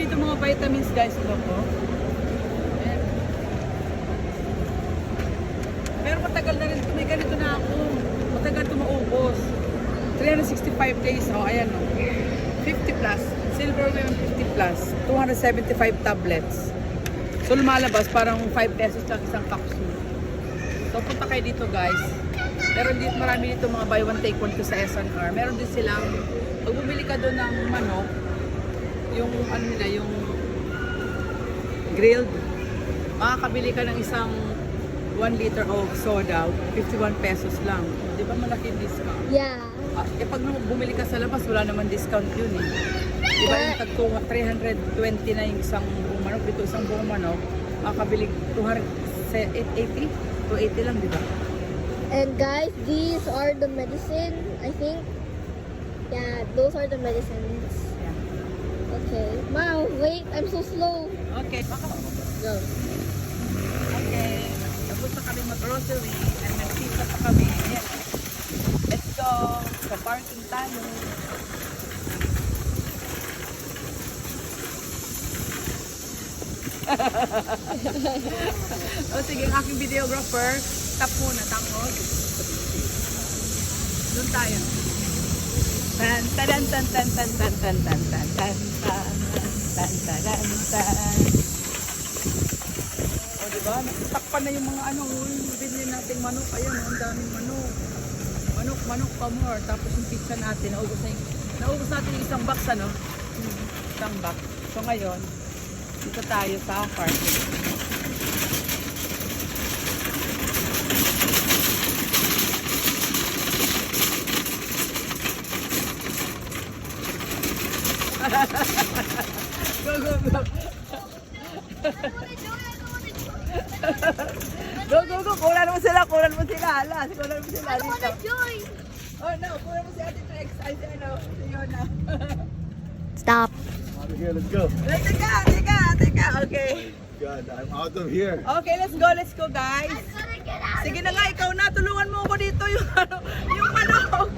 dito mga vitamins guys. Ito po. Ayan. Pero matagal na rin. May ganito na ako. Matagal ito maubos. 365 days. Oh, ayan o. 50 plus. Silver ngayon 50 plus. 275 tablets. So lumalabas parang 5 pesos lang isang capsule. So punta kayo dito guys. Meron dito, marami dito mga buy one take one ko sa SNR. Meron din silang, pag bumili ka doon ng manok, yung ano nila, yung grilled, makakabili ka ng isang 1 liter of soda, 51 pesos lang. Di ba malaking discount? Yeah. Pag bumili ka sa labas, wala naman discount yun eh. Di ba yung tagtunga, 320 na yung isang buong manok, dito isang buong manok, makakabili 280? 280 lang, di ba? And guys, these are the medicine, I think. Yeah, those are the medicines. Yeah. Okay. Wow, wait, I'm so slow. Okay, baka. Go. Okay, tapos na kami mag-grocery and nag-pizza pa kami. Ayan. Let's go sa parking tayo. O sige, ang aking videographer, tap muna, tapos. Doon tayo. Tan tan tan tan tan tan tan tan tan tan tan tan tan tan. O diba, takpan na yung mga ano, binili nating manok. Ayan, ang daming manok. Manok pa more. Tapos yung pizza natin, naubos natin yung isang box, ano? Isang box. So ngayon, dito tayo sa parking. Go, go, go. Go, go, go. Kulan mo sila. Hala, kulan mo sila dito. Joy! Oh no, kulan mo si Ate Trex. Ay, si ano, si Yona. Stop. Out of here, let's go. Teka. Okay. God, I'm out of here. Okay, let's go guys. Sige na nga, ikaw na. Tulungan mo ako dito yung ano, yung manok.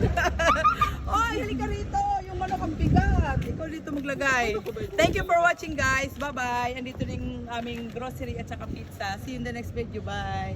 Oy, halika rito. Yung manok ang bigat. Ikaw dito maglagay. Thank you for watching guys. Bye-bye. Andito din aming grocery at saka pizza. See you in the next video. Bye.